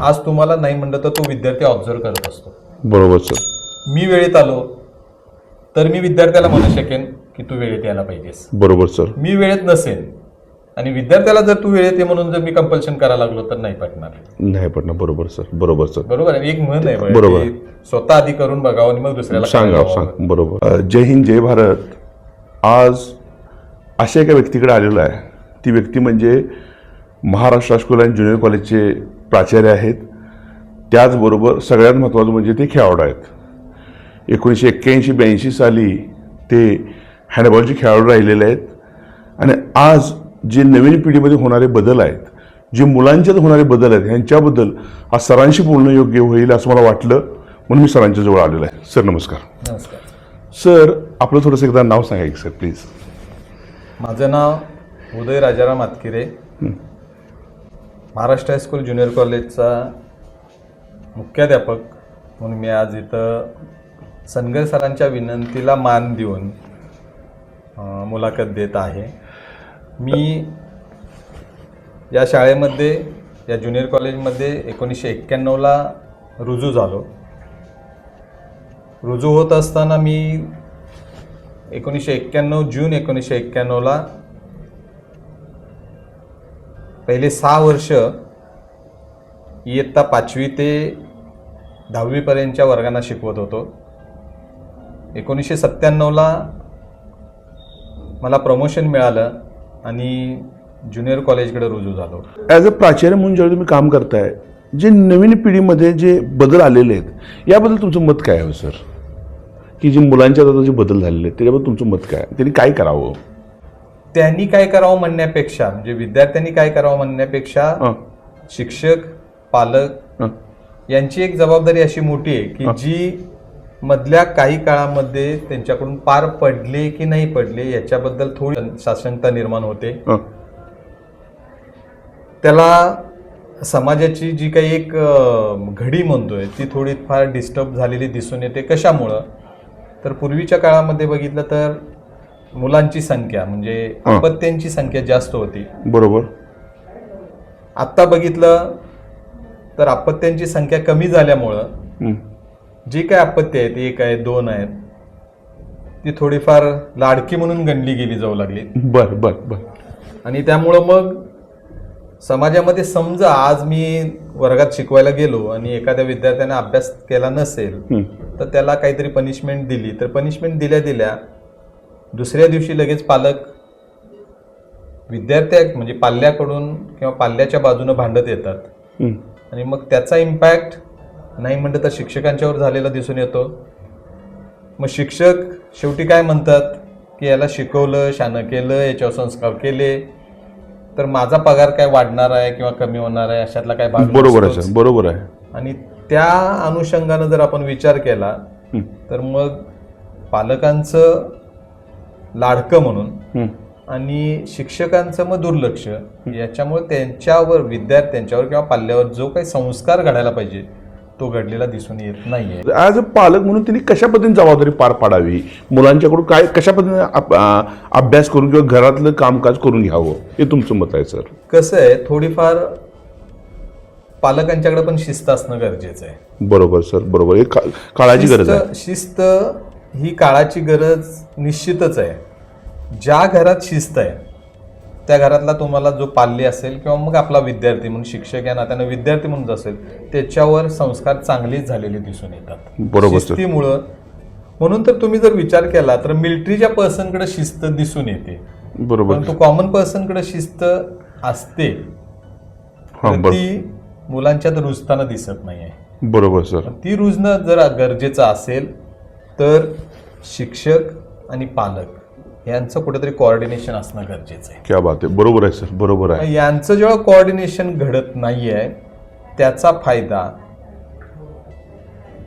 आज तुम्हाला नाही म्हणलं तर तो विद्यार्थी ऑब्झर्व करत असतो. बरोबर सर. मी वेळेत आलो तर मी विद्यार्थ्याला म्हणू शकेन की तू वेळेत यायला पाहिजेस. बरोबर सर. मी वेळेत नसेन आणि विद्यार्थ्याला जर तू वेळेत ये म्हणून जर मी कंपल्शन करायला लागलो तर नाही पटणार. नाही पटणार. बरोबर सर. बरोबर सर. बरोबर आहे. एक म्हण आहे बरोबर. की स्वतः आधी करून बघावं आणि मग दुसऱ्याला सांगा. सांग. बरोबर. जय हिंद जय भारत. आज अशा एका व्यक्तीकडे आलेलो आहे. ती व्यक्ती म्हणजे महाराष्ट्र हायस्कूल अँड ज्युनियर कॉलेजचे प्राचार्य आहेत. त्याचबरोबर सगळ्यात महत्त्वाचं म्हणजे ते खेळाडू आहेत. 1981-82 साली ते हँडबॉलचे खेळाडू राहिलेले आहेत. आणि आज जे नवीन पिढीमध्ये होणारे बदल आहेत, जे मुलांच्यात होणारे बदल आहेत, ह्यांच्याबद्दल आज सरांशी बोलणं योग्य होईल असं मला वाटलं, म्हणून मी सरांच्या जवळ आलेलो आहे. सर नमस्कार. नमस्कार सर, आपलं थोडंसं एकदा नाव सांगा की सर प्लीज. माझं नाव उदय राजाराम आतकिरे, महाराष्ट्र हायस्कूल ज्युनियर कॉलेजचा मुख्याध्यापक म्हणून मी आज इथं सनगर सरांच्या विनंतीला मान देऊन मुलाखत देत आहे. मी या शाळेमध्ये, या ज्युनियर कॉलेजमध्ये 1991ला रुजू झालो. रुजू होत असताना मी जून 1991ला पहिले 6 वर्ष इयत्ता 5वी ते 10वी पर्यंतच्या वर्गांना शिकवत होतो. 1997ला मला प्रमोशन मिळालं आणि ज्युनियर कॉलेजकडे रुजू झालो. ॲज अ प्राचार्य म्हणून ज्यावेळी तुम्ही काम करताय, जे नवीन पिढीमध्ये जे बदल आलेले आहेत याबद्दल तुमचं मत काय आहे सर? की जे मुलांच्यात आता जे बदल झालेले आहेत त्याच्याबद्दल तुमचं मत काय? त्यांनी काय करावं? त्यांनी काय करावं म्हणण्यापेक्षा, म्हणजे विद्यार्थ्यांनी काय करावं म्हणण्यापेक्षा शिक्षक, पालक यांची एक जबाबदारी अशी मोठी आहे की जी मधल्या काही काळामध्ये त्यांच्याकडून पार पडले की नाही पडले याच्याबद्दल थोडी साशंकता निर्माण होते. त्याला समाजाची जी काही एक घडी म्हणतोय ती थोडी फार डिस्टर्ब झालेली दिसून येते. कशामुळं? तर पूर्वीच्या काळामध्ये बघितलं तर मुलांची संख्या म्हणजे अपत्यांची संख्या जास्त होती. बरोबर. आत्ता बघितलं तर अपत्यांची संख्या कमी झाल्यामुळं जी काय अपत्य आहेत, 1 आहे, 2 आहेत, ती थोडीफार लाडकी म्हणून गणली गेली जाऊ लागली. बर बर बर. आणि त्यामुळं मग समाजामध्ये समजा आज मी वर्गात शिकवायला गेलो आणि एखाद्या विद्यार्थ्याने अभ्यास केला नसेल तर त्याला काहीतरी पनिशमेंट दिली, तर पनिशमेंट दिल्या दुसऱ्या दिवशी लगेच पालक विद्यार्थ्या म्हणजे पाल्याकडून किंवा पाल्याच्या बाजूने भांडत येतात आणि मग त्याचा इम्पॅक्ट नाही म्हणलं तर शिक्षकांच्यावर झालेला दिसून येतो. मग शिक्षक शेवटी काय म्हणतात की याला शिकवलं, शानं केलं, याच्यावर संस्कार केले तर माझा पगार काय वाढणार आहे किंवा कमी होणार आहे अशातला काय भाग. बरोबर आहे सर. बरोबर आहे. आणि त्या अनुषंगानं जर आपण विचार केला तर मग पालकांचं लाडकं म्हणून आणि शिक्षकांचं मग दुर्लक्ष याच्यामुळे त्यांच्यावर, विद्यार्थ्यांच्यावर किंवा पाल्यावर जो काही संस्कार घडायला पाहिजे तो घडलेला दिसून येत नाहीये. ॲज अ पालक म्हणून त्यांनी कशा पद्धतीने जबाबदारी पार पाडावी, मुलांच्याकडून काय कशा पद्धतीने अभ्यास करून किंवा घरातलं कामकाज करून घ्यावं, हे तुमचं मत आहे सर? कसं आहे, थोडीफार पालकांच्याकडे पण शिस्त असणं गरजेचं आहे. बरोबर सर. बरोबर. एक काळाची गरज आहे. शिस्त ही काळाची गरज निश्चितच आहे. ज्या घरात शिस्त आहे त्या घरातला तुम्हाला जो पाल्य असेल किंवा मग आपला विद्यार्थी म्हणून, शिक्षक या नात्यानं विद्यार्थी म्हणून असेल, त्याच्यावर संस्कार चांगलेच झालेले दिसून येतात. बरोबर. शिस्तीमुळं. म्हणून तर तुम्ही जर विचार केला तर मिलिटरीच्या पर्सनकडे शिस्त दिसून येते. बरोबर. परंतु कॉमन पर्सनकडे शिस्त असते, ती मुलांच्यात रुजताना दिसत नाहीये. बरोबर सर. ती रुजणं जर गरजेचं असेल तर शिक्षक आणि पालक यांचं कुठेतरी कोऑर्डिनेशन असणं गरजेचं आहे. क्या बात आहे. बरोबर आहे सर. बरोबर आहे. यांचं जेव्हा कोऑर्डिनेशन घडत नाहीये त्याचा फायदा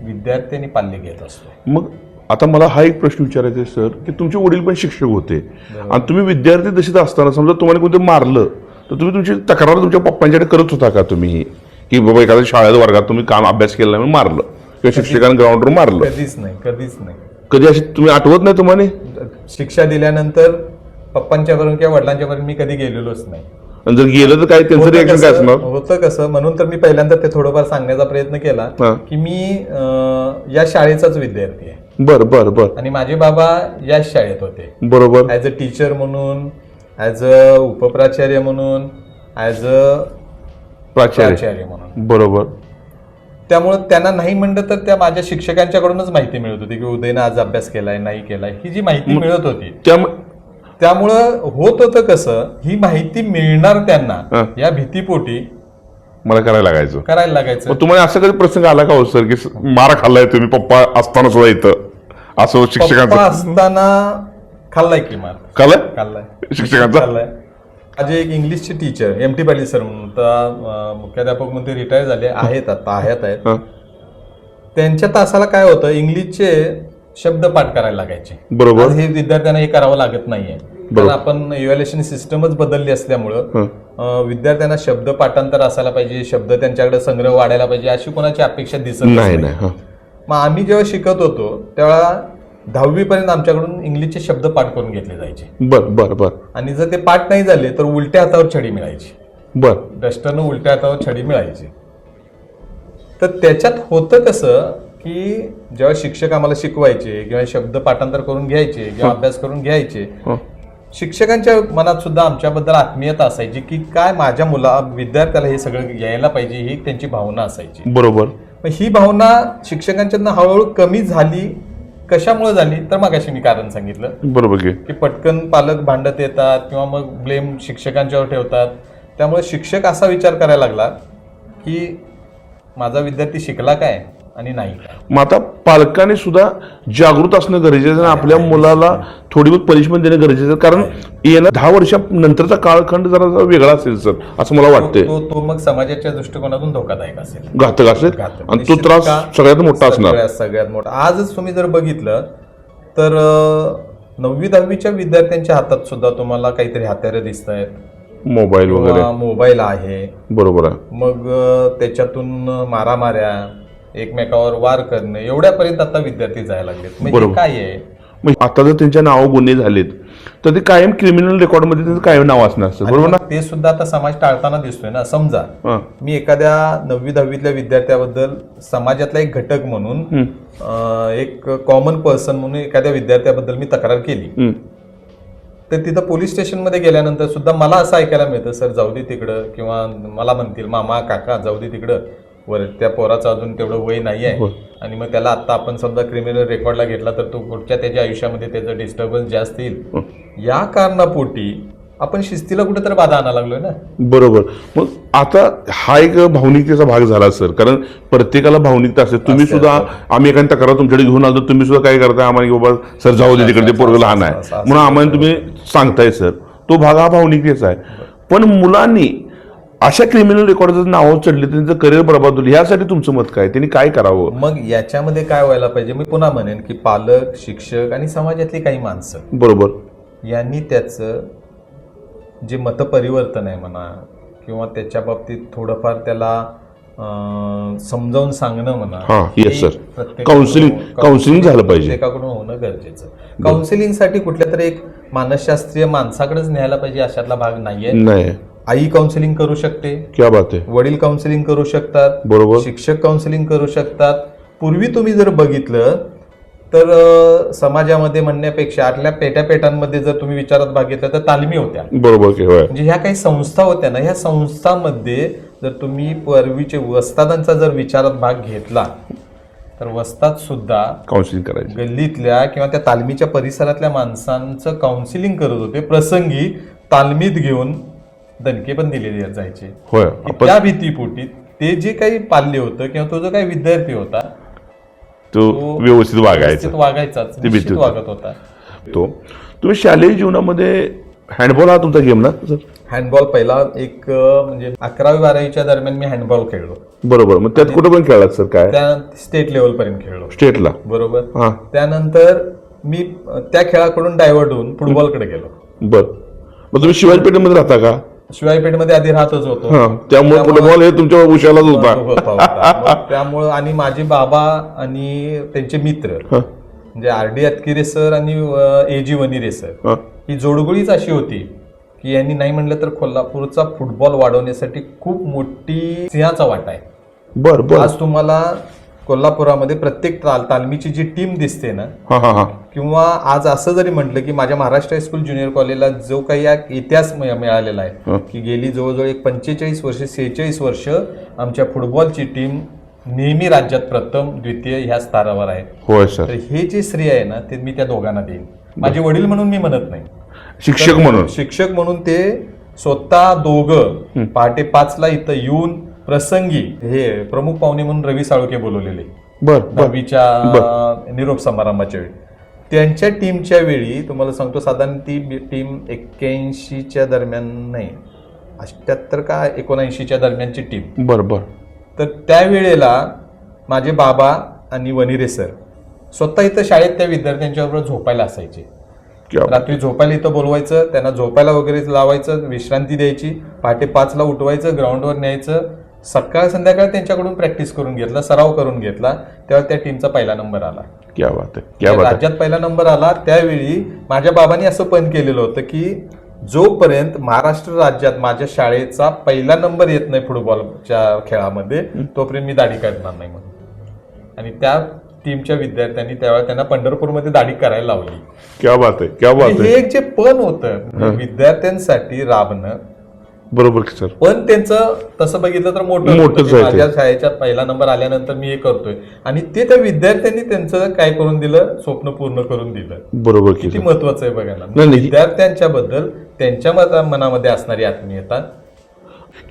विद्यार्थ्यांनी पाल्य घेत असतो. मग आता मला हा एक प्रश्न विचारायचा आहे सर, की तुमचे वडील पण शिक्षक होते आणि तुम्ही विद्यार्थी दशेत असताना समजा तुम्हाला कोणतं मारलं तर तुम्ही तुमची तक्रार तुमच्या पप्पांच्याकडे करत होता का तुम्ही, की बाबा एखाद्या शाळेत वर्गात तुम्ही काम अभ्यास केला नाही मारलं किंवा शिक्षकांनी ग्राउंडवर मारलं? कधीच नाही. कधीच नाही. कधी अशी तुम्ही आठवत नाही तुम्हाला? शिक्षा दिल्यानंतर पप्पांच्यापर्यंत किंवा वडिलांच्यापर्यंत मी कधी गेलेलोच नाही. आणि जर गेलं तर काय त्यांचं रिॲक्शन काय असणार? होतं कसं, म्हणून तर मी पहिल्यांदा ते थोडंफार सांगण्याचा प्रयत्न केला हा. की मी या शाळेचाच विद्यार्थी आहे बर बर बर आणि माझे बाबा याच शाळेत होते, बरोबर ऍज अ टीचर म्हणून, ऍज अ उपप्राचार्य म्हणून, ऍज अ प्राचार्य म्हणून. बरोबर. त्यामुळे त्यांना नाही म्हणलं तर त्या माझ्या शिक्षकांच्याकडूनच माहिती मिळत होती की उदयनं आज अभ्यास केलाय नाही केलाय, ही जी माहिती मिळत होती. त्यामुळं होत होतं कसं, ही माहिती मिळणार हा. त्यांना या भीतीपोटी मला करायला लागायचं. मग तुम्हाला असं कधी प्रसंग आला का हो सर की मार खाल्लाय तुम्ही पप्पा असताना सुद्धा इथं असं पप्पा शिक्षकांचं असताना खाल्लाय की मार, खाल्लाय शिक्षकांचा? खाल्लाय. माझे एक इंग्लिशचे टीचर MT पाटील सर म्हणून, आता मुख्याध्यापक म्हणून ते रिटायर झाले आहेत, आता आहेत. हा. त्यांच्या तासाला काय होतं, इंग्लिशचे शब्द पाठ करायला लागायचे. बरोबर. आज हे विद्यार्थ्यांना हे करावं लागत नाहीये, कारण आपण इव्हॅल्युएशन सिस्टमच बदलली असल्यामुळं विद्यार्थ्यांना शब्द पाठांतर असायला पाहिजे, शब्द त्यांच्याकडे संग्रह वाढायला पाहिजे, अशी कोणाची अपेक्षा दिसत नाही. मग आम्ही जेव्हा शिकत होतो तेव्हा 10वी पर्यंत आमच्याकडून इंग्लिशचे शब्द पाठ करून घेतले जायचे. बर बर बर. आणि जर ते पाठ नाही झाले तर उलट्या हातावर छडी मिळायची. बर. डस्टरनं उलट्या हातावर छडी मिळायची. तर त्याच्यात होतं कसं की जेव्हा शिक्षक आम्हाला शिकवायचे किंवा शब्द पाठांतर करून घ्यायचे किंवा अभ्यास करून घ्यायचे, शिक्षकांच्या मनात सुद्धा आमच्याबद्दल आत्मीयता असायची की काय माझ्या विद्यार्थ्याला हे सगळं यायला पाहिजे, ही त्यांची भावना असायची. बरोबर. मग ही भावना शिक्षकांच्या हळूहळू कमी झाली. कशामुळे झाली तर मगाशी मी कारण सांगितलं. बरोबर की पटकन पालक भांडत येतात किंवा मग ब्लेम शिक्षकांच्यावर ठेवतात. त्यामुळे शिक्षक असा विचार करायला लागला की माझा विद्यार्थी शिकला काय आणि नाही काय. मग आता पालकांनी सुद्धा जागृत असणं गरजेचं आहे, आपल्या मुलाला थोडी बहुत पनिशमेंट देणं गरजेचं आहे, कारण येणं 10 वर्षानंतरचा कालखंड जरा वेगळा असेल सर, असं मला वाटतंय. तो मग समाजाच्या दृष्टिकोनातून धोकादायक असेल, घातक असेल आणि तो त्रास सगळ्यात मोठा असणार. सगळ्यात मोठा. आजच तुम्ही जर बघितलं तर 9वी 10वीच्या विद्यार्थ्यांच्या हातात सुद्धा तुम्हाला काहीतरी हत्यारं दिसत आहेत, मोबाईल वगैरे. मोबाईल आहे. बरोबर आहे. मग त्याच्यातून मारामाऱ्या, एकमेकावर वार करणे, एवढ्यापर्यंत आता विद्यार्थी जायला लागलेत. म्हणजे काय आहे, आता जर त्यांच्या नाव गुन्हे झालेत तर ते कायम क्रिमिनल रेकॉर्डमध्ये त्यांचं कायम नाव असणार असतं, बरोबर ना? ते सुद्धा आता समाज टाळताना दिसतोय ना. समजा मी एखाद्या 9वी 10वीतल्या विद्यार्थ्याबद्दल समाजातला एक घटक म्हणून, एक कॉमन पर्सन म्हणून एखाद्या विद्यार्थ्याबद्दल मी तक्रार केली, तर तिथं पोलीस स्टेशनमध्ये गेल्यानंतर सुद्धा मला असं ऐकायला मिळतं, सर जाऊ दे तिकडं, किंवा मला म्हणतील मामा काका जाऊ दे तिकडं, वर त्या पोराचं अजून तेवढं वय नाही आहे आणि मग त्याला आता आपण समजा क्रिमिनल रेकॉर्डला घेतला तर तो पुढच्या त्याच्या आयुष्यामध्ये त्याचं डिस्टर्बन्स जास्त येईल. या कारणापोटी आपण शिस्तीला कुठेतरी बाधा आणायला लागलोय ना. बरोबर. मग आता हा एक भावनिकतेचा भाग झाला सर, कारण प्रत्येकाला भावनिकता असते. तुम्ही सुद्धा, आम्ही एखादी तक्रार तुमच्याकडे घेऊन आलो, तुम्ही सुद्धा काय करताय, आम्हाला बाबा सर जाऊ दे तिकडे, ते पोरगं लहान आहे म्हणून आम्हाला तुम्ही सांगताय सर, तो भाग हा भावनिकतेचा आहे. पण मुलांनी अशा क्रिमिनल रेकॉर्डचं नाव चढले, त्यांचं करिअर बरबाद होईल, यासाठी तुमचं मत काय, त्यांनी काय करावं? मग याच्यामध्ये काय व्हायला पाहिजे, मी पुन्हा म्हणेन की पालक, शिक्षक आणि समाजातली काही माणसं, बरोबर, यांनी त्याचं जे मतपरिवर्तन आहे म्हणा किंवा त्याच्या बाबतीत थोडंफार त्याला समजावून सांगणं म्हणा, काउन्सिलिंग झालं पाहिजे, प्रत्येकाकडून होणं गरजेचं. काउन्सिलिंगसाठी कुठल्या तरी एक मानसशास्त्रीय माणसाकडेच न्यायला पाहिजे अशातला भाग नाहीये. आई काउन्सिलिंग करू शकते, क्या बात आहे, वडील काउन्सिलिंग करू शकतात, बरोबर, शिक्षक काउन्सिलिंग करू शकतात. पूर्वी तुम्ही जर बघितलं तर समाजामध्ये म्हणण्यापेक्षा आतल्या पेटापेटांमध्ये जर तुम्ही विचारात भाग घेतला तर तालमी होत्या, बरोबर. म्हणजे ह्या काही संस्था होत्या ना, ह्या संस्थांमध्ये जर तुम्ही पूर्वीचे वस्तादांचा जर विचारात भाग घेतला तर वस्ताद सुद्धा काउन्सिलिंग करायचे, गल्लीतल्या किंवा त्या तालमीच्या परिसरातल्या माणसांचं काउन्सिलिंग करत होते. प्रसंगी तालमीत घेऊन दणके पण दिले जायचे. त्या भीतीपोटी ते जे काही पाल्य होतं किंवा तो जो काही विद्यार्थी होता तो व्यवस्थित वागायचा, वागत होता. तो तुम्ही शालेय जीवनामध्ये हँडबॉल हा तुमचा गेम ना सर? हँडबॉल पहिला एक म्हणजे 11वी 12वीच्या दरम्यान मी हँडबॉल खेळलो. बरोबर. मग त्यात कुठं पण खेळलात सर? काय त्या स्टेट लेवल पर्यंत खेळलो. स्टेटला? बरोबर. त्यानंतर मी त्या खेळाकडून डायव्हर्ट होऊन फुटबॉलकडे गेलो. बर. मग तुम्ही शिवाजीपेठेमध्ये राहता का? शिवाजीपेठेमध्ये आधी राहतच होतो, त्यामुळे फुटबॉल हे तुमच्या उशालाच होता. त्यामुळे आणि माझे बाबा आणि त्यांचे मित्र म्हणजे RD अतकिरे सर आणि AG वनिरे सर, ही जोडगोळीच अशी होती की यांनी नाही म्हणलं तर कोल्हापूरचा फुटबॉल वाढवण्यासाठी खूप मोठी सिंहाचा वाटा आहे. बर बर. आज तुम्हाला कोल्हापुरामध्ये प्रत्येक तालमीची जी टीम दिसते ना, हा हा हा. किंवा आज असं जरी म्हटलं की माझ्या महाराष्ट्र हायस्कूल ज्युनियर कॉलेजला जो काही इतिहास मिळालेला आहे की गेली जवळजवळ एक 45 वर्ष 46 वर्ष आमच्या फुटबॉलची टीम नेहमी राज्यात प्रथम द्वितीय ह्या स्तरावर आहे. होय सर. तर हे जे श्रेय आहे ना ते मी त्या दोघांना देईन. माझे वडील म्हणून मी म्हणत नाही, शिक्षक म्हणून. शिक्षक म्हणून ते स्वतः दोघं पहाटे 5ला इथं येऊन प्रसंगी हे प्रमुख पाहुणे म्हणून रवी साळुके बोलवलेले बर बर. दहावीच्या निरोप समारंभाच्या वेळी. त्यांच्या टीमच्या वेळी तुम्हाला सांगतो साधारण ती टीम 81च्या दरम्यान नाही 78 का 79च्या दरम्यानची टीम. बर बर. तर त्यावेळेला माझे बाबा आणि वनिरे सर स्वतः इथं शाळेत त्या विद्यार्थ्यांच्याबरोबर झोपायला असायचे. क्या बात. रात्री झोपायला इथं बोलवायचं, त्यांना झोपायला वगैरे लावायचं, विश्रांती द्यायची, पहाटे 5ला उठवायचं, ग्राउंडवर न्यायचं, सकाळ संध्याकाळ त्यांच्याकडून प्रॅक्टिस करून घेतला, सराव करून घेतला. तेव्हा त्या टीमचा पहिला नंबर आला. क्या बात आहे, क्या बात आहे. राज्यात पहिला नंबर आला. त्यावेळी माझ्या बाबांनी असं पण केलेलं होतं की जोपर्यंत महाराष्ट्र राज्यात माझ्या शाळेचा पहिला नंबर येत नाही फुटबॉलच्या खेळामध्ये तोपर्यंत मी दाढी काढणार नाही म्हणून. आणि त्या टीमच्या विद्यार्थ्यांनी त्यावेळेला त्यांना पंढरपूरमध्ये दाढी करायला लावली. क्या बात आहे, क्या बात हे आहे. एक जे पण होतं विद्यार्थ्यांसाठी राबणं, बरोबर की सर. पण त्यांचं तसं बघितलं तर मोठंच मोठंच होतं. आहे ते. माझ्या शाळेच्या पहिला नंबर आल्यानंतर मी हे करतोय आणि ते त्या विद्यार्थ्यांनी त्यांचं काय करून दिलं, स्वप्न पूर्ण करून दिलं. बरोबर की किती सर. महत्वाचं आहे बघायला. नाही, नाही. विद्यार्थ्यांच्या बद्दल त्यांच्या मनामध्ये असणारी आत्मीयता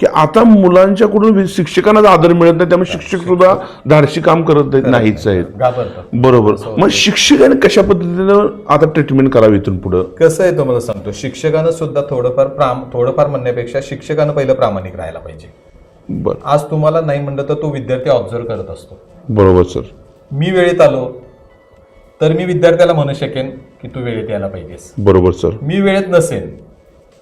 की आता मुलांच्याकडून शिक्षकांना आदर मिळत नाही, त्यामुळे शिक्षक सुद्धा धाडशी काम करत नाहीच आहेत. घाबरतात. बरोबर. मग शिक्षकांनी कशा पद्धतीनं आता ट्रीटमेंट करावी इथून पुढं? कसं आहे तुम्हाला सांगतो, शिक्षकानं सुद्धा थोडंफार म्हणण्यापेक्षा शिक्षकानं पहिलं प्रामाणिक राहायला पाहिजे. बर. आज तुम्हाला नाही म्हणलं तर तो विद्यार्थी ऑब्झर्व करत असतो. बरोबर सर. मी वेळेत आलो तर मी विद्यार्थ्याला म्हणू शकेन की तू वेळेत यायला पाहिजेस. बरोबर सर. मी वेळेत नसेन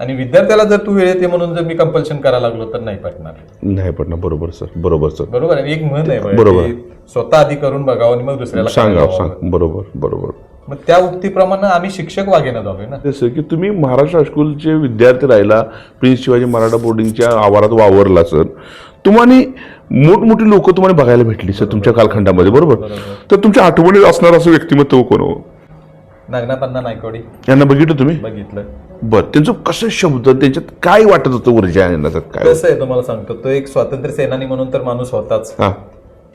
आणि विद्यार्थ्याला जर तू वेळेत ये म्हणून जर मी कंपल्शन करायला लागलो तर नाही पटणार. नाही पडणार. बरोबर सर. बरोबर सर. बरोबर आहे. एक म्हण आहे बरोबर. की स्वतः आधी करून बघावं आणि मग दुसऱ्याला सांगा करायला लावावं. सांग. बरोबर बरोबर. मग त्या उक्तीप्रमाणे आम्ही शिक्षक वागेना जाऊया ना. सर की तुम्ही महाराष्ट्र हायस्कूलचे विद्यार्थी राहिला, प्रिन्स शिवाजी मराठा बोर्डिंगच्या आवारात वावरला सर. तुम्हाला मोठमोठी लोक तुम्हाला बघायला भेटली सर तुमच्या कालखंडामध्ये, बरोबर. तर तुमच्या आठवणीत असणार असं व्यक्तिमत्व कोण हो? नागनाथांना नायकवडी यांना बघितलं तुम्ही? बघितलं. बर. त्यांचं कसं शब्द, त्यांच्यात काय वाटत होतं ऊर्जा येण्याचं काय? कसं आहे तुम्हाला सांगतो, तो एक स्वातंत्र्य सेनानी म्हणून तर माणूस होताच. हा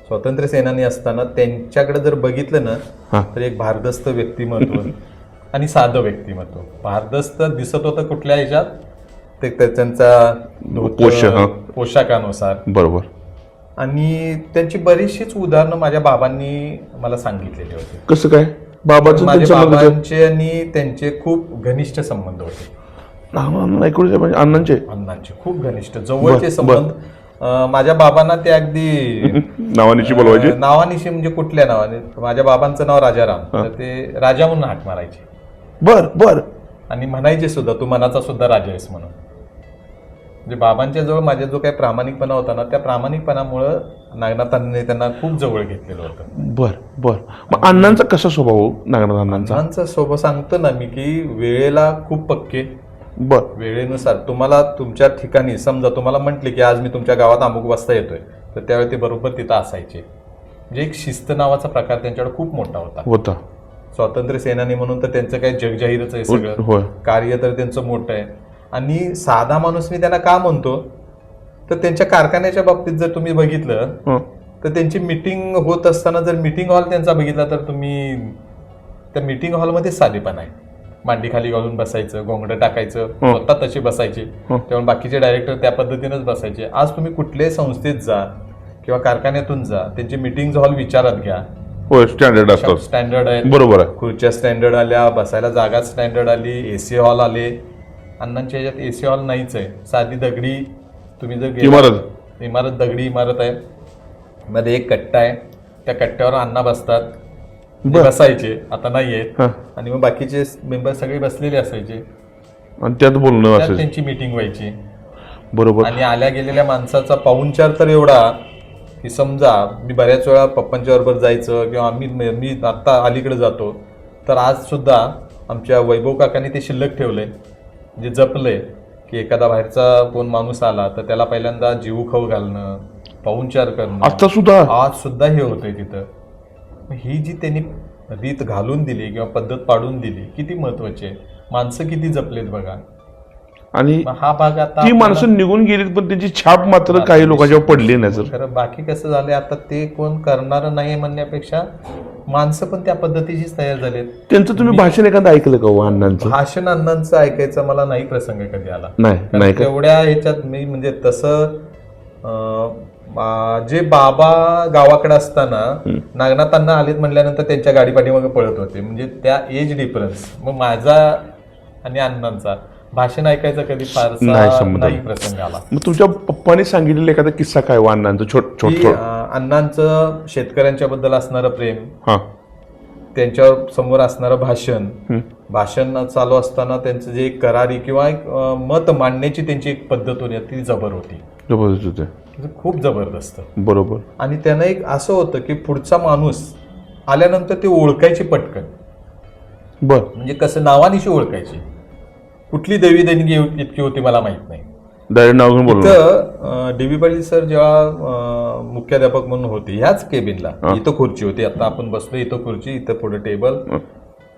स्वातंत्र्य सेनानी असताना त्यांच्याकडे जर बघितलं ना हा. तर एक भारदस्त व्यक्तिमत्व आणि साधं व्यक्तिमत्व. भारदस्त दिसत होतं कुठल्या ह्याच्यात, ते त्यांचा पोशाखानुसार. बरोबर. आणि त्यांची बरीचशीच उदाहरणं माझ्या बाबांनी मला सांगितलेली होती. कसं काय? बाबाचं माझ्या त्यांचं लग्न- बाबांचे आणि त्यांचे खूप घनिष्ठ संबंध होते. नायकवडी म्हणजे अण्णांचे अण्णांचे खूप घनिष्ठ जवळचे बर. संबंध. माझ्या बाबांना ते अगदी नावानिशी बोलवायचे? नावानिशी म्हणजे कुठल्या नावाने. माझ्या बाबांचं नाव राजाराम, तर ते राजा म्हणून हाक मारायचे. बर बर. आणि म्हणायचे सुद्धा तू मनाचा सुद्धा राजा आहेस म्हणून. म्हणजे बाबांच्या जवळ माझ्या जो काही प्रामाणिकपणा होता ना, त्या प्रामाणिकपणामुळं नागनाथांनी त्यांना खूप जवळ घेतलेलं होतं. बर बर. मग अण्णांचा कसा स्वभाव हो नागनाथ अण्णांचा? अण्णांचा स्वभाव सांगतो ना मी की वेळेला खूप पक्के. बर. वेळेनुसार तुम्हाला तुमच्या ठिकाणी समजा तुम्हाला म्हटले की आज मी तुमच्या गावात अमुक वाजता येतोय, तर त्यावेळी ते बरोबर तिथं असायचे. म्हणजे एक शिस्त नावाचा प्रकार त्यांच्याकडे खूप मोठा होता. स्वातंत्र्य सेनानी म्हणून तर त्यांचं काही जगजाहीरच आहे सगळं. होय. कार्य तर त्यांचं मोठं आहे. आणि साधा माणूस मी त्यांना का म्हणतो तर त्यांच्या कारखान्याच्या बाबतीत जर तुम्ही बघितलं तर त्यांची मिटिंग होत असताना जर मिटिंग हॉल त्यांचा बघितला तर तुम्ही त्या मिटिंग हॉलमध्ये साधेपणा आहे. मांडी खाली घालून बसायचं, घोंगडं टाकायचं, स्वतः तसे बसायचे. त्यामुळे बाकीचे डायरेक्टर त्या पद्धतीनेच बसायचे. आज तुम्ही कुठल्याही संस्थेत जा किंवा कारखान्यातून जा, त्यांचे मिटिंग हॉल विचारात घ्या. होय. स्टँडर्ड असतात. स्टँडर्ड आहे. बरोबर आहे. खुर्च्या स्टँडर्ड आल्या, बसायला जागा स्टँडर्ड आली, एसी हॉल आले. अण्णांच्या ह्याच्यात एसी हॉल नाहीच आहे. साधी दगडी तुम्ही जर इमारत दगडी इमारत आहे, मध्ये एक कट्टा आहे, त्या कट्ट्यावर अण्णा बसतात, बसायचे. आता नाहीये. आणि मग बाकीचे मेंबर सगळे बसलेले असायचे आणि त्यात बोलणं त्यात असायचं. त्यांची मीटिंग व्हायची. बरोबर. आणि आल्या गेलेल्या माणसाचा पाहुणचार तर एवढा की समजा मी बऱ्याच वेळा पप्पांच्या बरोबर जायचं किंवा मी आता अलीकडे जातो तर आज सुद्धा आमच्या वैभव काकांनी ते शिल्लक ठेवलंय, जे जपलंय की एखादा बाहेरचा कोण माणूस आला तर त्याला पहिल्यांदा जीव खाऊ घालणं, पाहुणचार करणं, आता सुद्धा आज सुद्धा हे होतंय तिथं. ही जी त्यांनी रीत घालून दिली किंवा पद्धत पाडून दिली किती महत्वाची आहे. माणसं किती जपलेत बघा. आणि मग हा भाग आता ती माणसं निघून गेलीत पण त्यांची छाप मात्र काही लोकांच्यावर पडली नाही सर. खरं बाकी कसं झालंय आता ते कोण करणारं नाही म्हणण्यापेक्षा माणसं पण त्या पद्धतीचीच तयार झालेत. त्यांचं तुम्ही भाषण एखादं ऐकलं का हो अण्णांचं? भाषण अण्णांचं ऐकायचा मला नाही प्रसंग कधी आला. नाही का? तेवढ्या ह्याच्यात मी म्हणजे तसं जे बाबा गावाकडे असताना नागनाथांना आलेत म्हणल्यानंतर त्यांच्या गाडी पाठीमागे पळत होते. म्हणजे त्या एज डिफरन्स. मग माझा आणि अण्णांचा भाषण ऐकायचा कधी फारसा नाही प्रसंग आला. मग तुमच्या पप्पांनी सांगितलेला एखादा किस्सा काय हो अण्णांचं? छोट अण्णांचं शेतकऱ्यांच्या बद्दल असणारं प्रेम, हा, त्यांच्यावर समोर असणारं भाषण चालू असताना त्यांचं जे एक करारी किंवा एक मत मांडण्याची त्यांची एक पद्धत होती ती जबर होती. जबरदस्त होते, खूप जबरदस्त. बरोबर. आणि त्यांना एक असं होतं की पुढचा माणूस आल्यानंतर ते ओळखायची पटकन. बर. म्हणजे कसं नावानिशी ओळखायची. कुठली देवी देणगी इतकी होती मला माहित नाही. डायरेक्ट नाव घेऊन बोलू. तर डी.बी. पाटील सर जेव्हा मुख्याध्यापक म्हणून होते ह्याच केबिनला, इथं खुर्ची होती, आता आपण बसलो इथं खुर्ची, इथं पुढे टेबल,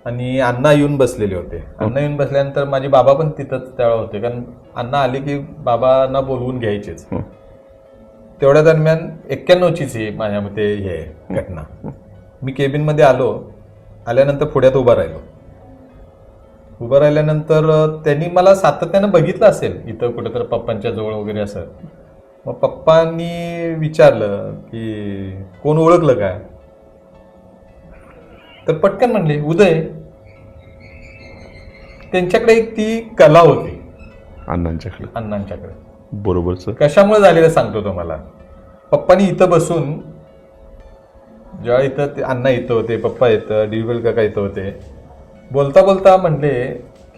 आणि अण्णा येऊन बसलेले होते. अण्णा येऊन बसल्यानंतर माझे बाबा पण तिथंच त्यावेळेला होते, कारण अण्णा आले की बाबांना बोलवून घ्यायचेच. तेवढ्या दरम्यान 91चीच ही माझ्या मते हे घटना. मी केबिनमध्ये आल्यानंतर पुढ्यात उभा राहिल्यानंतर त्यांनी मला सातत्यानं बघितलं असेल इथं कुठेतरी पप्पांच्या जवळ वगैरे असं. मग पप्पांनी विचारलं की कोण ओळखलं काय, तर पटकन म्हणले उदय. त्यांच्याकडे एक ती कला होती अण्णांच्याकडे. बरोबर सर. कशामुळे झालेलं सांगतो तुम्हाला. पप्पांनी इथं बसून जेव्हा इथं अण्णा इथं होते, पप्पा इथं, डी.बी. काका इथं होते, बोलता बोलता म्हणले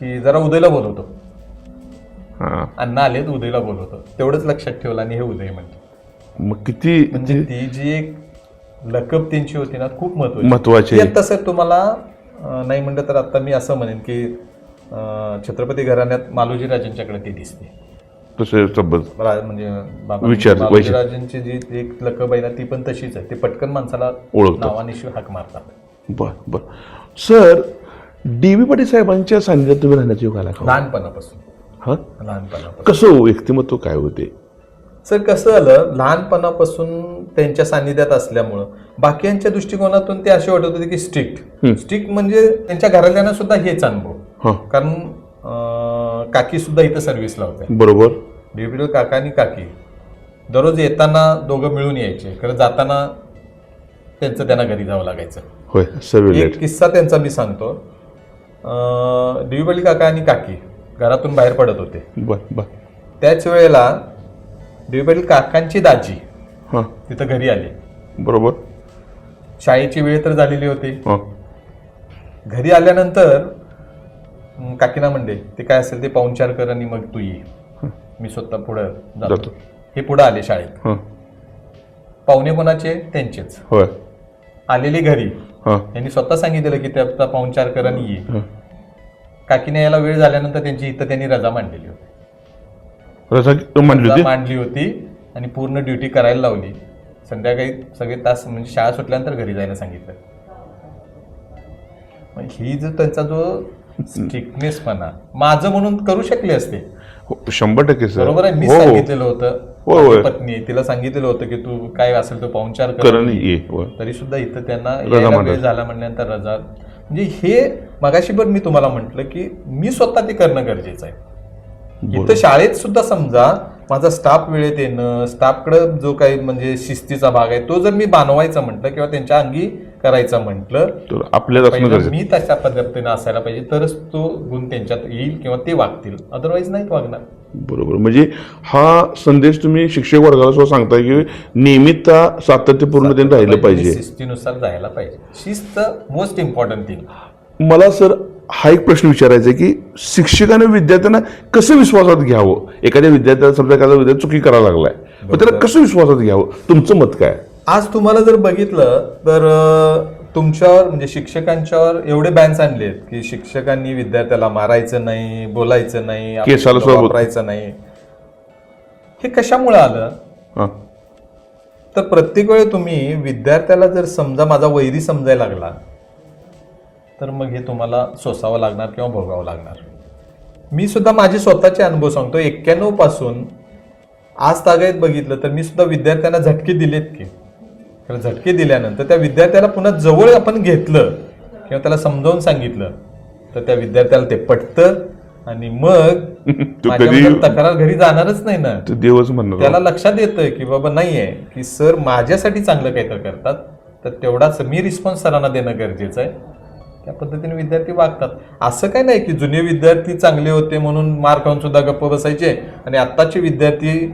की जरा उदयला बोलवतो. अण्णा आलेत, उदयला बोलवतो. तेवढंच लक्षात ठेवलं आणि हे उदय म्हणले. मग किती म्हणजे ती जी एक लकब त्यांची होती ना, खूप महत्वाची. तसं तुम्हाला नाही म्हणलं तर आता मी असं म्हणेन की छत्रपती घराण्यात मालोजी राजांच्याकडे ती दिसते. म्हणजे मालोजी राजांची जी एक लकब आहे ना ती पण तशीच आहे. ते पटकन माणसाला नावानिशी हाक मारतात. बर सर. डी.बी. पाटील साहेबांच्या सान्निध्यात तुम्ही राहण्याची योग आला का? लहानपणापासून. कसं व्यक्तिमत्व काय होते सर? कसं झालं, लहानपणापासून त्यांच्या सान्निध्यात असल्यामुळं बाकीच्या दृष्टिकोनातून ते असे वाटत होते की स्ट्रिक्ट म्हणजे त्यांच्या घरातल्यांना सुद्धा हेच अनुभव. कारण काकी सुद्धा इथं सर्व्हिसला होते. बरोबर. डी.बी. काका आणि काकी दररोज येताना दोघं मिळून यायचे, खरं जाताना त्यांना घरी जावं लागायचं. एक किस्सा त्यांचा मी सांगतो. डी.बी. काका आणि काकी घरातून बाहेर पडत होते. त्याच वेळेला डी.बी. काकांची दाजी तिथं घरी आली. बरोबर. शाळेची वेळ तर झालेली होती. घरी आल्यानंतर काकीना म्हणले ते काय असेल ते पाहुणचार कर आणि मग तू ये, मी स्वतः पुढं जातो. हे पुढं आले शाळेत. पाहुणे कोणाचे? त्यांचेच. आलेली घरी यांनी स्वतः सांगितलं की त्याचा पाहुणचार कर आणि ये. काकीने यायला वेळ झाल्यानंतर त्यांनी रजा मांडलेली होती. मांडली होती आणि पूर्ण ड्युटी करायला लावली. संध्याकाळी सगळे तास म्हणजे शाळा सुटल्यानंतर घरी जायला सांगितलं. ही जो त्यांचा जो स्ट्रिक्टनेसपणा माझं म्हणून करू शकले असते 100% सर. बरोबर आहे. मी सांगितलेलं होतं पत्नी, तिला सांगितलेलं होतं की तू काय असेल तो पाहुणचार कर, तरी सुद्धा इथं त्यांना वेळ झाला म्हणल्यानंतर रजा. म्हणजे हे मगाशी पण मी तुम्हाला म्हटलं की मी स्वतः ते करणं गरजेचं आहे. इथं शाळेत सुद्धा समजा माझा स्टाफ वेळेत येणं, स्टाफकडे जो काही म्हणजे शिस्तीचा भाग आहे तो जर मी बांधवायचा म्हटलं किंवा त्यांच्या अंगी करायचं म्हटलं तर आपल्याला मी तशा पद्धतीने असायला पाहिजे, तरच तो गुण त्यांच्यात येईल किंवा ते वागतील, अदरवाईज नाहीत वागणार. बरोबर. म्हणजे हा संदेश तुम्ही शिक्षक वर्गाला सुद्धा सांगताय की नियमितता सातत्यपूर्ण राहिलं पाहिजे, शिस्तीनुसार जायला पाहिजे. शिस्त मोस्ट इम्पॉर्टंट थिंग. मला सर हा एक प्रश्न विचारायचा आहे की शिक्षकाने विद्यार्थ्यांना कसं विश्वासात घ्यावं? एखाद्या विद्यार्थ्याला समजा एखादा विद्यार्थी चुकी करायला लागलाय, पण त्याला कसं विश्वासात घ्यावं? तुमचं मत काय? आज तुम्हाला जर बघितलं तर तुमच्यावर म्हणजे शिक्षकांच्यावर एवढे बॅन्स आणलेत की शिक्षकांनी विद्यार्थ्याला मारायचं नाही, बोलायचं नाही, केसाला सुद्धा वापरायचं नाही. हे कशामुळे आलं? हां तर प्रत्येक वेळी तुम्ही विद्यार्थ्याला जर समजा माझा वैरी समजायला लागला तर मग हे तुम्हाला सोसावं लागणार किंवा भोगावं लागणार. मी सुद्धा माझे स्वतःचे अनुभव सांगतो. 91 पासून आज तागायत बघितलं तर मी सुद्धा विद्यार्थ्यांना झटके दिलेत की. तर झटके दिल्यानंतर त्या विद्यार्थ्याला पुन्हा जवळ आपण घेतलं किंवा त्याला समजावून सांगितलं तर त्या विद्यार्थ्याला ते पटतं आणि मग माझ्याबद्दल तक्रार घरी जाणारच नाही ना. देवच म्हणणार. त्याला लक्षात येतं की बाबा नाहीये की सर माझ्यासाठी चांगलं काहीतरी करतात तर तेवढाच मी रिस्पॉन्स सरांना देणं गरजेचं आहे. त्या पद्धतीने विद्यार्थी वागतात. असं काय नाही की जुने विद्यार्थी चांगले होते म्हणून मार खाऊन सुद्धा गप्प बसायचे आणि आत्ताचे विद्यार्थी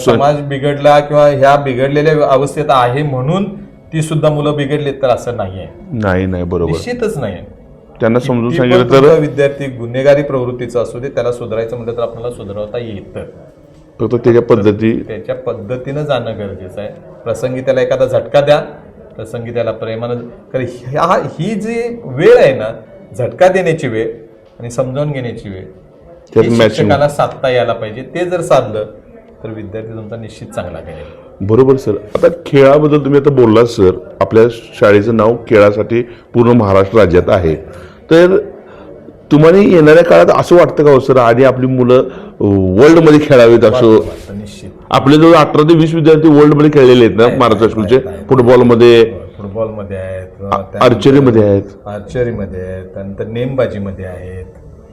समाज बिघडला किंवा ह्या बिघडलेल्या अवस्थेत आहे म्हणून ती सुद्धा मुलं बिघडलीत तर असं नाहीये. नाही बरोबर, निश्चितच नाही. त्यांना समजून किती पण सांगितलं तर तुमचा विद्यार्थी गुन्हेगारी प्रवृत्तीचा असू दे त्याला सुधारायचं म्हटलं तर आपल्याला सुधारवता येतं. फक्त त्याच्या पद्धती त्याच्या पद्धतीनं जाणं गरजेचं आहे. प्रसंगी त्याला एखादा झटका द्या, प्रसंगी त्याला प्रेमानं. कारण ही जी वेळ आहे ना, झटका देण्याची वेळ आणि समजावून घेण्याची वेळ, त्यात ही matching. शिक्षकाला साधता यायला पाहिजे. ते जर साधलं तर विद्यार्थी तुमचा निश्चित चांगला करेल. बरोबर सर. आता खेळाबद्दल तुम्ही आता बोललात सर. आपल्या शाळेचं नाव खेळासाठी पूर्ण महाराष्ट्र राज्यात आहे. तर तुम्हाला येणाऱ्या काळात असं वाटतं का हो सर आणि आपली मुलं वर्ल्डमध्ये खेळावीत असं? निश्चित आपले जवळ 18 ते 20 विद्यार्थी वर्ल्डमध्ये खेळलेले आहेत ना महाराष्ट्र स्कूलचे. फुटबॉलमध्ये आहेत, आर्चरीमध्ये आहेत, त्यानंतर नेमबाजीमध्ये आहेत,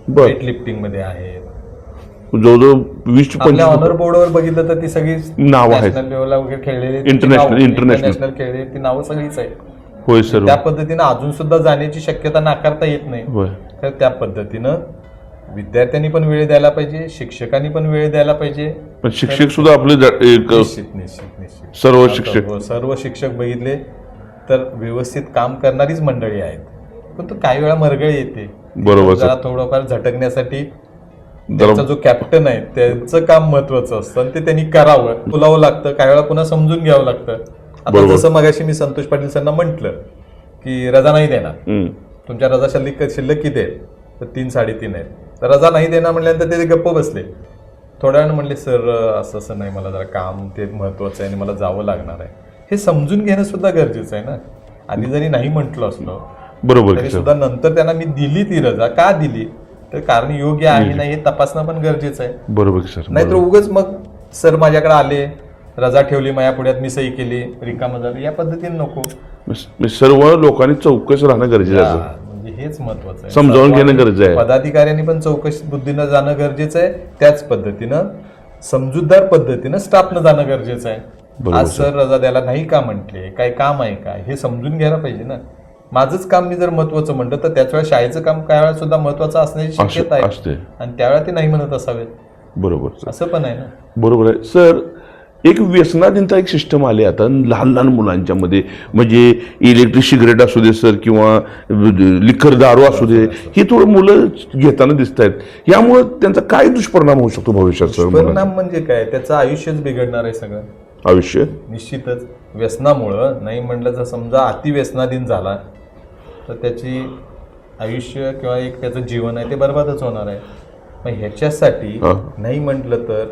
बर वेट लिफ्टिंग मध्ये आहेत. जवळजवळ 20 ते आपल्या 25 ऑनर बोर्डवर बघितलं तर ती सगळी नावं आहेत. नॅशनल लेवलला वगैरे खेळलेली इंटरनॅशनल खेळलेली ती नावं सगळीच आहे. होय सर. त्या पद्धतीनं अजून सुद्धा जाण्याची शक्यता नाकारता येत नाही. होय. तर त्या पद्धतीनं विद्यार्थ्यांनी पण वेळ द्यायला पाहिजे, शिक्षकांनी पण वेळ द्यायला पाहिजे. पण शिक्षक सुद्धा आपले एक निश्चित सर्व शिक्षक बघितले तर व्यवस्थित काम करणारीच मंडळी आहेत. पण तो काही वेळा मरगळ येते. बरोबर जरा थोडंफार झटकण्यासाठी त्यांचा जो कॅप्टन आहे त्यांचं काम महत्वाचं असतं आणि ते त्यांनी करावं, बोलावं लागतं. काही वेळा पुन्हा समजून घ्यावं लागतं. आता जसं मगाशी मी संतोष पाटील सरांना म्हटलं की रजा नाही देणार, तुमच्या रजा शिल्लक किती आहेत तर 3-3.5 आहेत. तर रजा नाही देणार म्हटल्यानंतर ते गप्प बसले. थोड्या वेळानं म्हणले सर असं नाही, मला जरा काम ते महत्वाचं आहे आणि मला जावं लागणार आहे. हे समजून घेणं सुद्धा गरजेचं आहे ना. आधी जरी नाही म्हटलं असलं बरोबर तरी सुद्धा नंतर त्यांना मी दिली ती रजा. का दिली तर कारण योग्य आहे नाही हे तपासणं पण गरजेचं आहे. बरोबर सर. नाहीतर उगाच मग सर माझ्याकडे आले, रजा ठेवली माझ्या पुढ्यात, मी सही केली, रिकामं झालं, या पद्धतीने नको. सर्व लोकांनी चौकस राहणं गरजेचं आहे. म्हणजे हेच महत्वाचं आहे. समजावून घेणं गरजेचं आहे. पदाधिकाऱ्यांनी पण चौकशी बुद्धीनं जाणं गरजेचं आहे. त्याच पद्धतीनं समजूतदार पद्धतीनं स्टाफनं जाणं गरजेचं आहे. आज सर रजा द्यायला नाही का म्हटले, काय काम आहे का हे समजून घ्यायला पाहिजे ना. माझंच काम मी जर महत्वाचं म्हणलं तर त्याच वेळेला शाळेचं काम काय वेळा सुद्धा महत्वाचं असण्याची शक्यता आहे आणि त्यावेळेला ते नाही म्हणत असावेत. बरोबर असं पण आहे ना. बरोबर आहे सर. एक व्यसनाधीनता एक सिस्टम आली आता लहान लहान मुलांच्या मध्ये. म्हणजे इलेक्ट्रिक सिगरेट असू दे सर किंवा लिकर दारू असू दे, हे थोडं मुलं घेताना दिसत आहेत. यामुळे त्यांचा काय दुष्परिणाम होऊ शकतो भविष्यात सर? परिणाम म्हणजे काय, त्याचं आयुष्यच बिघडणार आहे सगळं. आयुष्य निश्चितच व्यसनामुळं नाही म्हटलं तर समजा अतिव्यसनाधीन झाला तर त्याची आयुष्य किंवा एक त्याचं जीवन आहे ते बरबादच होणार आहे. मग ह्याच्यासाठी नाही म्हटलं तर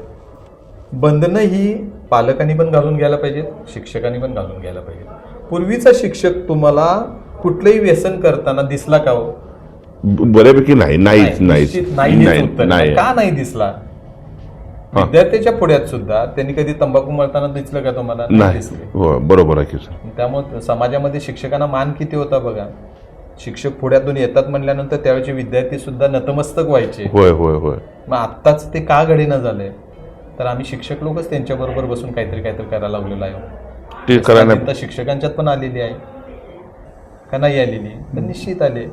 बंधनं ही पालकांनी पण घालून घ्यायला पाहिजेत, शिक्षकांनी पण घालून घ्यायला पाहिजे. पूर्वीचा शिक्षक तुम्हाला कुठलंही व्यसन करताना दिसला का हो? बऱ्यापैकी नाही. का नाही दिसला? विद्यार्थ्याच्या पुढ्यात सुद्धा त्यांनी कधी तंबाखू मळताना दिसलं का तुम्हाला? नाही. बरोबर आहे की सर. त्यामुळे समाजामध्ये शिक्षकांना मान किती होता बघा. शिक्षक पुढ्यातून येतात म्हणल्यानंतर त्यावेळेचे विद्यार्थी सुद्धा नतमस्तक व्हायचे. होय होय होय. मग आत्ताच ते का घडेना झालंय? तर आम्ही शिक्षक लोकच त्यांच्याबरोबर बसून काहीतरी करायला लावलेलं आहे. ते करायला शिक्षकांच्यात पण आलेली आहे का नाही आलेली? तर निश्चित आले.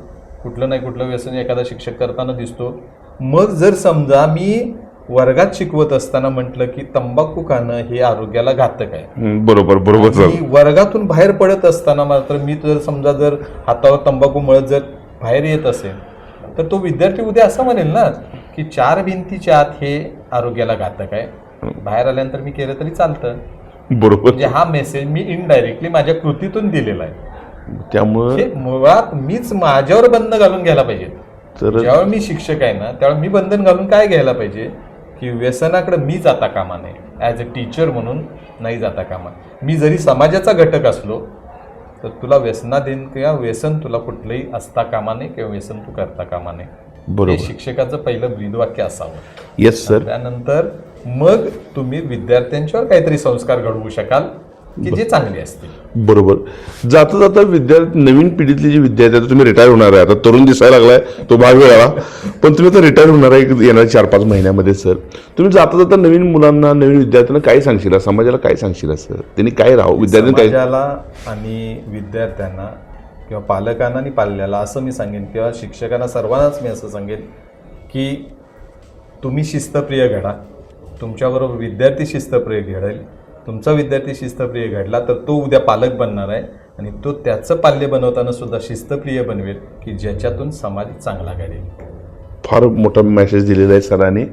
कुठलं नाही कुठलं व्यसन एखादा शिक्षक करताना दिसतो. मग जर समजा मी वर्गात शिकवत असताना म्हटलं की तंबाखू खाणं हे आरोग्याला घातक आहे, बरोबर वर्गातून बाहेर पडत असताना मात्र मी जर समजा जर हातावर तंबाखू मळत जर बाहेर येत असेल तर तो विद्यार्थी उद्या असं म्हणेल ना की 4 भिंतीच्या आत हे आरोग्याला घातक आहे, बाहेर आल्यानंतर मी केलं तरी चालतं. बरोबर. म्हणजे हा मेसेज मी इनडायरेक्टली माझ्या कृतीतून दिलेला आहे. त्यामुळं हे मुळात मीच माझ्यावर बंधन घालून घ्यायला पाहिजे. तर ज्यावेळी मी शिक्षक आहे ना त्यावेळी मी बंधन घालून काय घ्यायला पाहिजे की व्यसनाकडे मी जाता कामा नये. ॲज अ टीचर म्हणून नाही जाता कामा. मी जरी समाजाचा घटक असलो तर तुला व्यसनाधीन किंवा व्यसन तुला कुठलंही असता कामा नये किंवा व्यसन तू करता कामा नये. हे बरोबर. शिक्षकाचं पहिलं ब्रीदवाक्य असावं. Yes sir. त्यानंतर मग तुम्ही विद्यार्थ्यांच्यावर काहीतरी संस्कार घडवू शकाल की जे चांगले असतील. बरोबर. जाता जाता विद्यार्थी, नवीन पिढीतले जे विद्यार्थी, आता तुम्ही रिटायर होणार आहे, आता तरुण दिसायला लागलाय तो भाग वेगळा, पण तुम्ही आता रिटायर होणार आहे येणाऱ्या 4-5 महिन्यामध्ये. सर तुम्ही जाता जाता नवीन मुलांना, नवीन विद्यार्थ्यांना काय सांगशील, समाजाला काय सांगशील सर? त्यांनी काय राहावं, विद्यार्थ्यांनी काय? समाजाला आणि विद्यार्थ्यांना किंवा पालकांना आणि पाल्याला असं मी सांगेन किंवा शिक्षकांना सर्वांनाच मी असं सांगेन की तुम्ही शिस्तप्रिय घडा. तुमच्याबरोबर विद्यार्थी शिस्तप्रिय घडेल. तुमचा विद्यार्थी शिस्तप्रिय घडला तर तो उद्या पालक बनणार आहे आणि तो त्याचं पाल्य बनवताना सुद्धा शिस्तप्रिय बनवेल की ज्याच्यातून समाज चांगला घडेल. फार मोठा मेसेज दिलेला आहे सरांनी.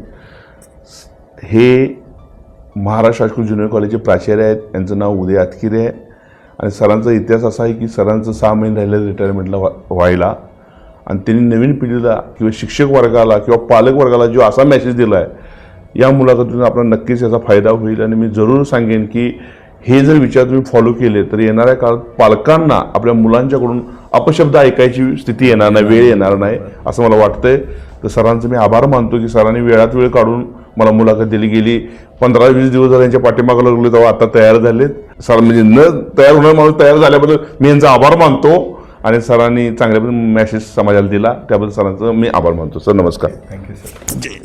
हे महाराष्ट्र हायस्कूल ज्युनियर कॉलेजचे प्राचार्य आहेत, यांचं नाव उदय आतकिरे आहे आणि सरांचा इतिहास असा आहे की सरांचं 6 महिने राहिलेलं रिटायरमेंटला व्हायला, आणि त्यांनी नवीन पिढीला किंवा शिक्षक वर्गाला किंवा पालक वर्गाला जो असा मेसेज दिला आहे, या मुलाखतीतून आपल्याला नक्कीच याचा फायदा होईल. आणि मी जरूर सांगेन की हे जर विचार तुम्ही फॉलो केले तर येणाऱ्या काळात पालकांना आपल्या मुलांच्याकडून अपशब्द ऐकायची स्थिती येणार नाही, वेळ येणार नाही असं मला वाटतंय. तर सरांचं मी आभार मानतो की सरांनी वेळात वेळ काढून मला मुलाखत दिली. गेली 15-20 दिवस झाले यांच्या पाठीमागं लागले तेव्हा आता तयार झालेत. सर म्हणजे न तयार होणार माणूस तयार झाल्याबद्दल मी यांचा आभार मानतो आणि सरांनी चांगल्या मेसेज समाजाला दिला त्याबद्दल सरांचं मी आभार मानतो. सर नमस्कार. Thank you sir.